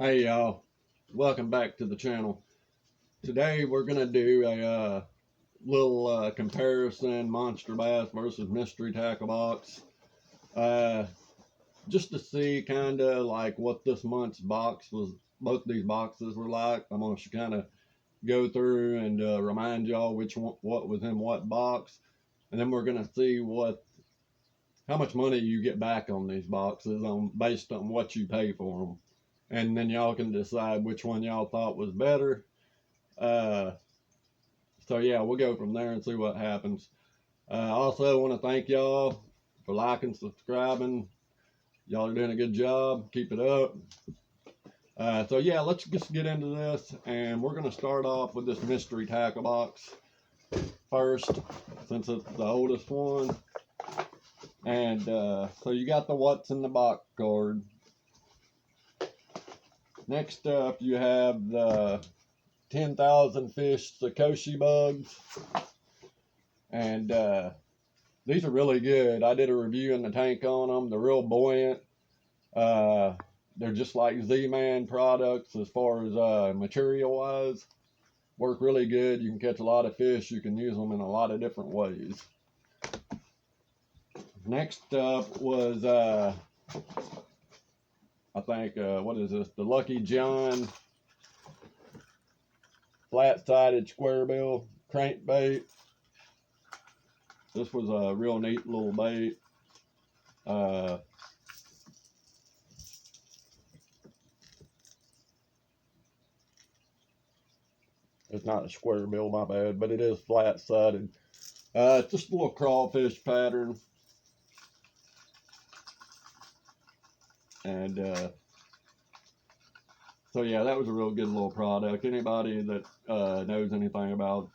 Hey y'all, welcome back to the channel. Today we're gonna do a little comparison monster bass versus mystery tackle box, uh, just to see kind of like what this month's box was. Both these boxes were like. I'm gonna kind of go through and remind y'all which one, what was in what box, and then we're gonna see how much money you get back on these boxes based on what you pay for them, and then y'all can decide which one y'all thought was better. Uh, so yeah, we'll go from there and see what happens. I also want to thank y'all for liking, subscribing. Y'all are doing a good job. Keep it up. So yeah, let's just get into this, and we're gonna start off with this mystery tackle box first, since it's the oldest one. And so you got the what's in the box card. Next up, you have the 10,000 fish Sakoshi bugs, and these are really good. I did a review in the tank on them. They're real buoyant. They're just like Z-Man products as far as material wise. Work really good. You can catch a lot of fish. You can use them in a lot of different ways. Next up was I think what is this? The Lucky John flat-sided square bill crankbait. This was a real neat little bait. It's not a square bill, my bad, but it is flat-sided. It's just a little crawfish pattern. And so yeah, that was a real good little product. Anybody that knows anything about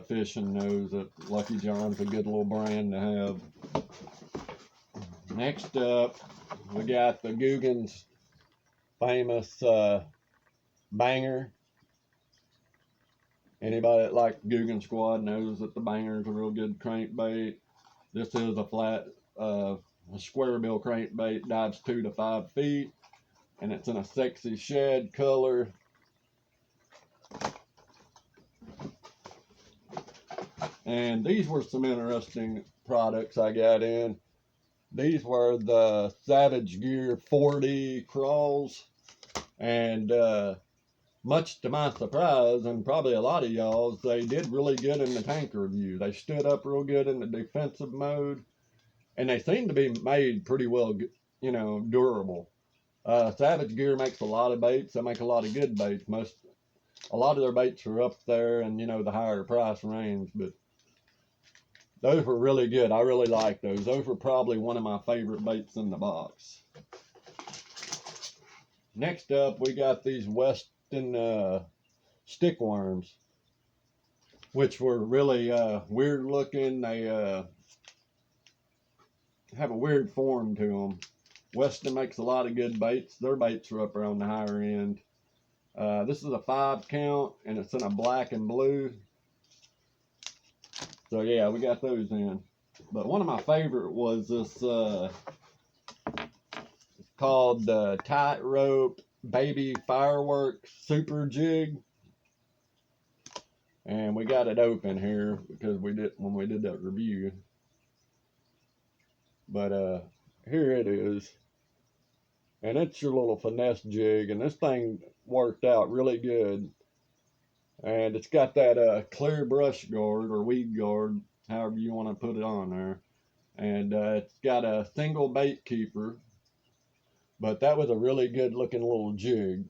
fishing knows that Lucky John's a good little brand to have. Next up, we got the Guggen's famous banger. Anybody that likes Guggen Squad knows that the banger is a real good crankbait. This is a flat, a square bill crankbait, dives 2 to 5 feet, and it's in a sexy shed color. And these were some interesting products I got in. These were the Savage Gear 40 crawls, and much to my surprise, and probably a lot of y'all's, they did really good in the tank review. They stood up real good in the defensive mode, and they seem to be made pretty well, you know, durable. Savage Gear makes a lot of baits. They make a lot of good baits. A lot of their baits are up there and, you know, the higher price range, but those were really good. I really like those. Those were probably one of my favorite baits in the box. Next up, we got these Weston stick worms, which were really weird looking. They have a weird form to them. Weston makes a lot of good baits. Their baits are up around the higher end. This is a 5 count, and it's in a black and blue. So yeah, we got those in. But one of my favorite was this, it's called the Tightrope Baby Fireworks Super Jig. And we got it open here because when we did that review. But here it is. And it's your little finesse jig, and this thing worked out really good. And it's got that clear brush guard or weed guard, however you want to put it on there. And it's got a single bait keeper, but that was a really good looking little jig,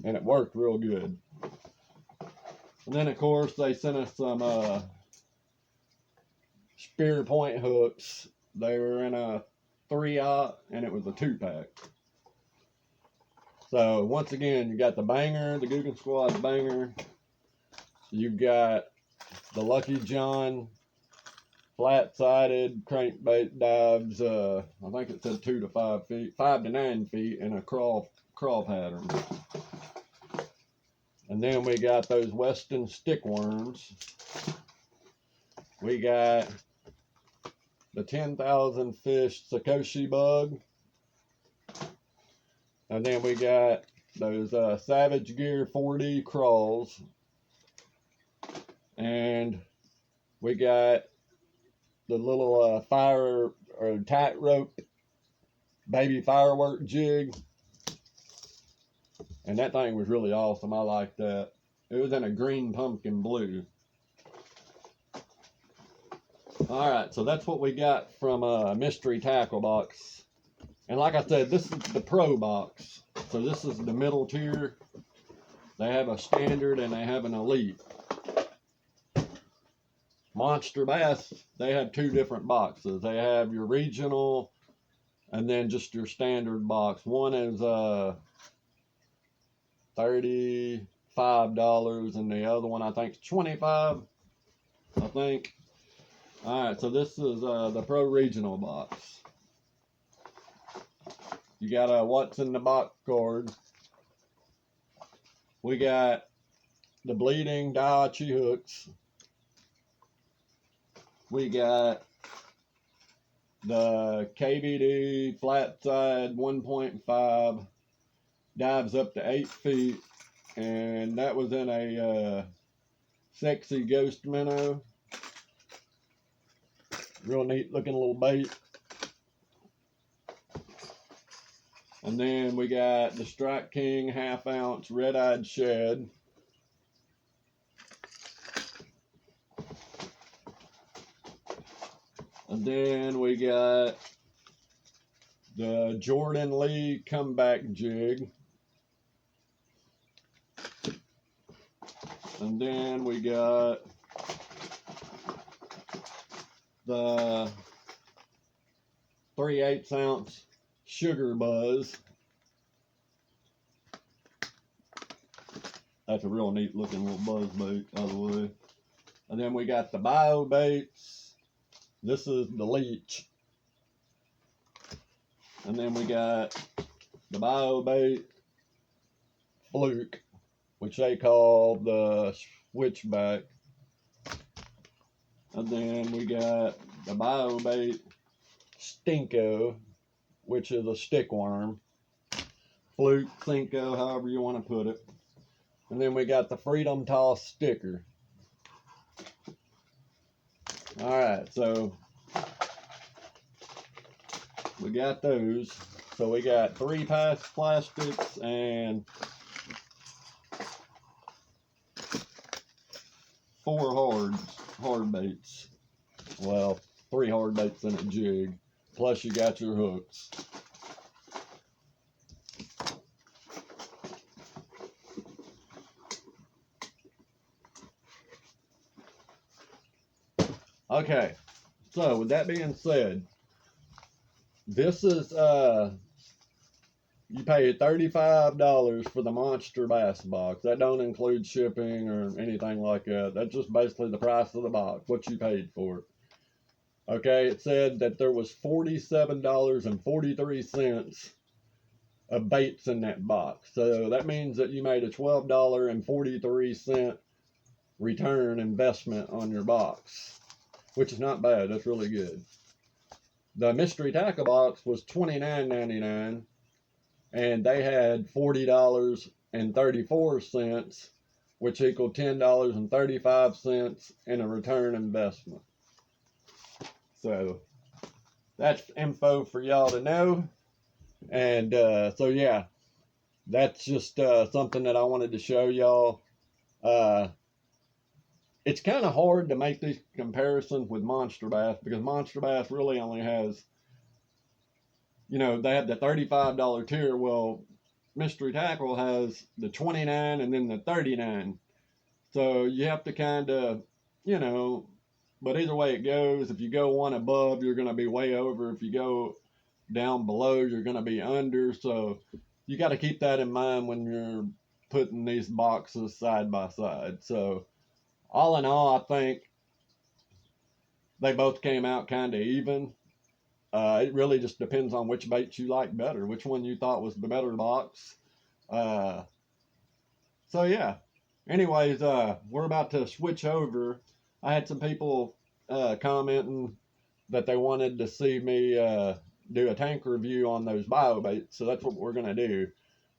and it worked real good. And then of course they sent us some spear point hooks. They were in a 3/0, and it was a 2-pack. So once again, you got the banger, the Guggen Squad banger. You've got the Lucky John flat-sided crankbait dives. I think it said 2 to 5 feet, 5 to 9 feet in a crawl pattern. And then we got those Weston stick worms. We got the 10,000 fish Sakoshi bug. And then we got those Savage Gear 4D crawls. And we got the little fire or tightrope baby firework jig. And that thing was really awesome. I liked that. It was in a green pumpkin blue. Alright, so that's what we got from a mystery tackle box. And like I said, this is the pro box. So this is the middle tier. They have a standard and they have an elite. Monster Bass, they have two different boxes. They have your regional and then just your standard box. One is $35 and the other one I think is $25, I think. Alright, so this is the Pro Regional box. You got a what's in the box card. We got the bleeding Daiichi hooks. We got the KVD flat side 1.5, dives up to 8 feet, and that was in a sexy ghost minnow. Real neat looking little bait. And then we got the Strike King 1/2 ounce red-eyed shad. And then we got the Jordan Lee comeback jig. And then we got the 3/8 ounce Sugar Buzz. That's a real neat looking little buzz bait, by the way. And then we got the bio baits. This is the leech. And then we got the bio bait fluke, which they call the switchback. And then we got the bio bait stinko, which is a stickworm. Fluke, stinko, however you want to put it. And then we got the Freedom Toss sticker. Alright, so we got those. So we got 3 plastics and 4 hard baits. Well, 3 hard baits in a jig. Plus you got your hooks. Okay, so with that being said, this is you pay $35 for the Monster Bass box. That don't include shipping or anything like that. That's just basically the price of the box, what you paid for it. Okay, it said that there was $47.43 of baits in that box. So that means that you made a $12.43 return investment on your box, which is not bad. That's really good. The mystery tackle box was $29.99, and they had $40.34, which equaled $10.35 in a return investment. So that's info for y'all to know. And so yeah, that's just something that I wanted to show y'all. It's kind of hard to make these comparisons with Monster Bass, because Monster Bass really only has, you know, they have the $35 tier. Well, Mystery Tackle has the $29 and then the $39. So you have to kind of, you know, but either way it goes, if you go one above, you're going to be way over. If you go down below, you're going to be under. So you got to keep that in mind when you're putting these boxes side by side. So all in all, I think they both came out kind of even. It really just depends on which baits you like better, which one you thought was the better box. So yeah. Anyways, we're about to switch over. I had some people commenting that they wanted to see me do a tank review on those bio baits. So that's what we're going to do.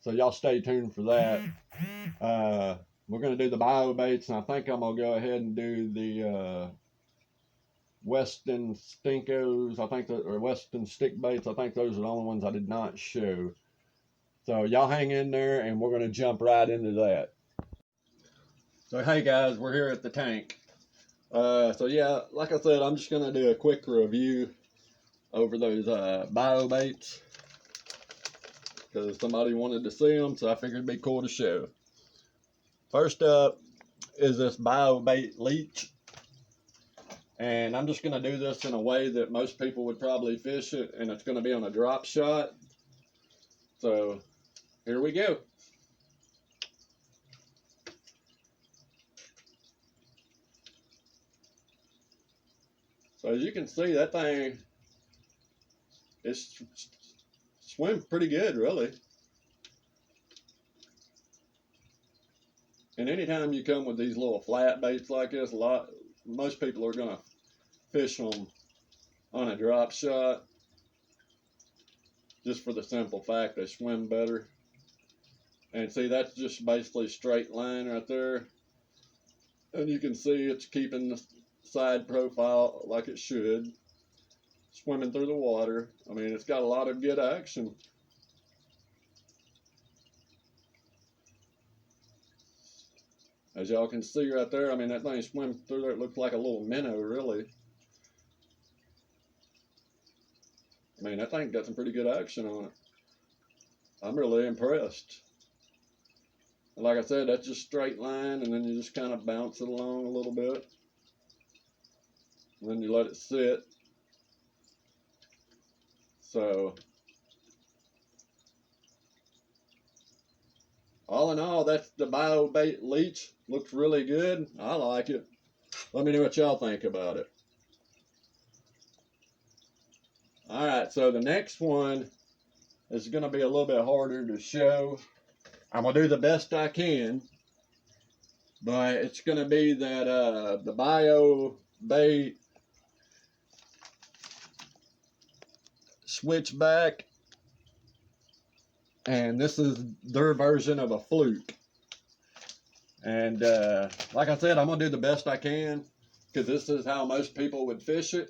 So y'all stay tuned for that. We're going to do the bio baits, and I think I'm going to go ahead and do the Weston Stinkos, I think, or Weston stick baits. I think those are the only ones I did not show. So y'all hang in there, and we're going to jump right into that. So hey guys, we're here at the tank. So yeah, like I said, I'm just going to do a quick review over those bio baits, because somebody wanted to see them, so I figured it'd be cool to show. First up is this bio bait leech, and I'm just going to do this in a way that most people would probably fish it, and it's going to be on a drop shot. So here we go. So as you can see, that thing is swims pretty good, really. And anytime you come with these little flat baits like this, most people are gonna fish them on a drop shot, just for the simple fact they swim better. And see, that's just basically straight line right there. And you can see it's keeping the side profile like it should, swimming through the water. I mean, it's got a lot of good action. As y'all can see right there, I mean, that thing swims through there. It looks like a little minnow, really. I mean, that thing got some pretty good action on it. I'm really impressed. And like I said, that's just straight line, and then you just kind of bounce it along a little bit. And then you let it sit. So, all in all, that's the bio bait leech. Looks really good. I like it. Let me know what y'all think about it. Alright, so the next one is going to be a little bit harder to show. I'm going to do the best I can, but it's going to be that the bio bait switchback, and this is their version of a fluke. And like I said, I'm going to do the best I can, because this is how most people would fish it.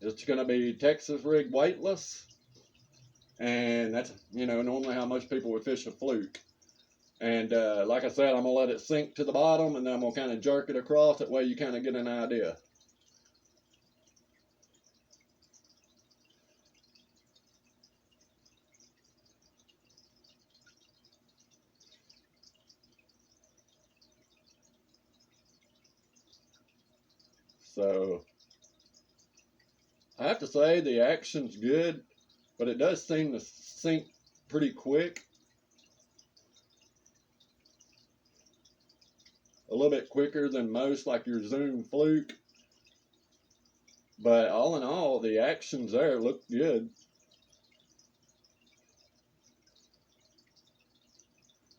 It's going to be Texas rig weightless, and that's, you know, normally how most people would fish a fluke. And like I said, I'm going to let it sink to the bottom, and then I'm going to kind of jerk it across. That way you kind of get an idea. So I have to say the action's good, but it does seem to sink pretty quick. A little bit quicker than most, like your Zoom fluke. But all in all, the actions there look good.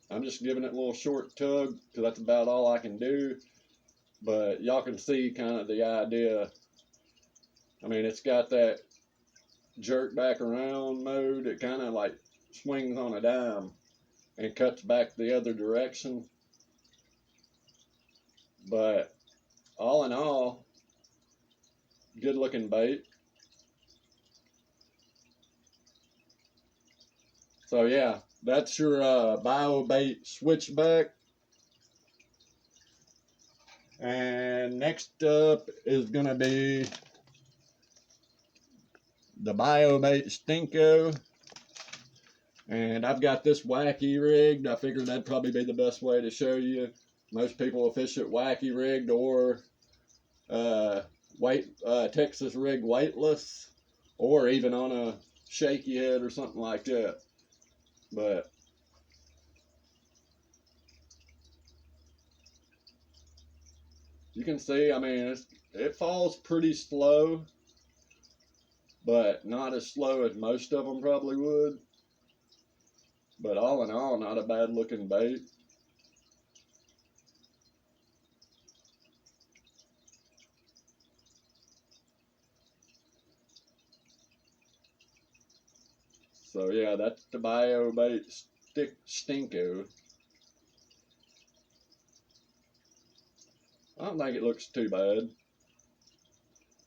I'm just giving it a little short tug, because that's about all I can do. But y'all can see kind of the idea. I mean, it's got that jerk back around mode. It kind of like swings on a dime and cuts back the other direction. But all in all, good looking bait. So yeah, that's your bio bait switchback. And next up is gonna be the bio bait Stinko. And I've got this wacky rigged. I figured that'd probably be the best way to show you. Most people will fish it wacky rigged or Texas rig weightless, or even on a shaky head or something like that. But you can see, I mean, it falls pretty slow, but not as slow as most of them probably would. But all in all, not a bad looking bait. So yeah, that's the bio bait Stinko. I don't think it looks too bad.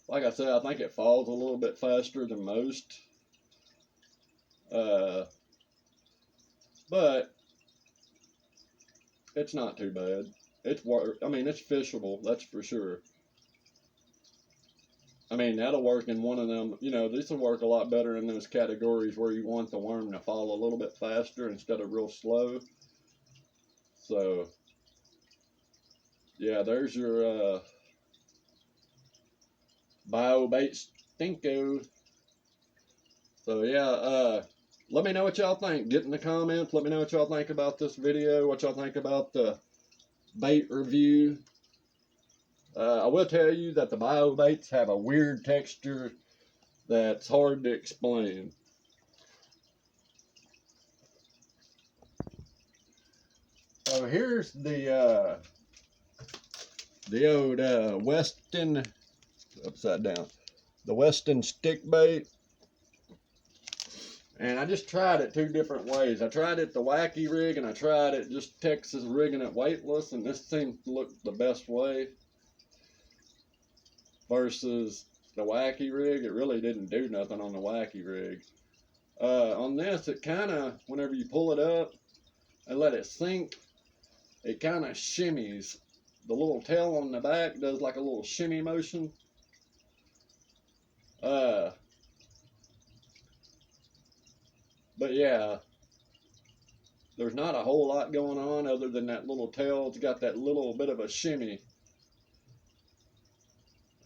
Like I said, I think it falls a little bit faster than most. But it's not too bad. I mean, it's fishable, that's for sure. I mean, that'll work in one of them. You know, this will work a lot better in those categories where you want the worm to fall a little bit faster instead of real slow. So, yeah, there's your bio bait Stinko. So, yeah, let me know what y'all think. Get in the comments. Let me know what y'all think about this video, what y'all think about the bait review. I will tell you that the bio baits have a weird texture that's hard to explain. So here's the old Weston, upside down, the Weston stick bait. And I just tried it 2 different ways. I tried it the wacky rig, and I tried it just Texas rigging it weightless, and this seems to look the best way. Versus the wacky rig, it really didn't do nothing on the wacky rig. On this, it kind of, whenever you pull it up and let it sink, it kind of shimmies. The little tail on the back does like a little shimmy motion. But yeah, there's not a whole lot going on other than that little tail. It's got that little bit of a shimmy.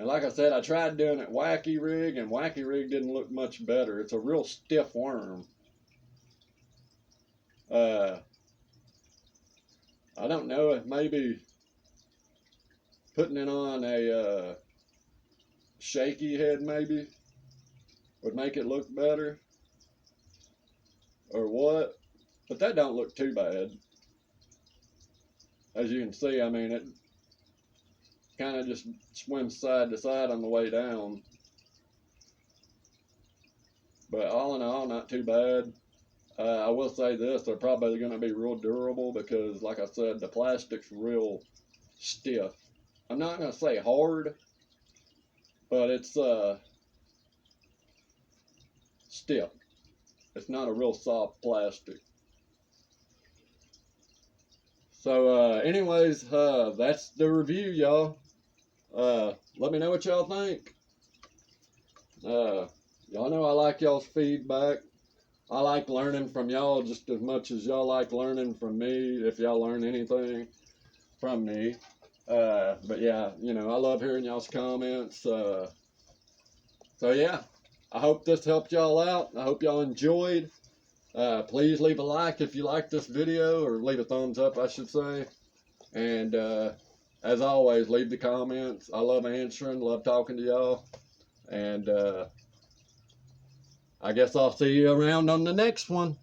And like I said, I tried doing it wacky rig, and wacky rig didn't look much better. It's a real stiff worm. I don't know if maybe putting it on a shaky head maybe would make it look better, or what. But that don't look too bad. As you can see, I mean, it kind of just swims side to side on the way down. But all in all, not too bad. I will say this, they're probably going to be real durable because, like I said, the plastic's real stiff. I'm not going to say hard, but it's stiff. It's not a real soft plastic. So anyways, that's the review, y'all. Let me know what y'all think. Y'all know I like y'all's feedback. I like learning from y'all just as much as y'all like learning from me, if y'all learn anything from me. But yeah, you know, I love hearing y'all's comments. So yeah, I hope this helped y'all out. I hope y'all enjoyed. Please leave a like if you like this video, or leave a thumbs up, I should say. And as always, leave the comments. I love answering, love talking to y'all. And I guess I'll see you around on the next one.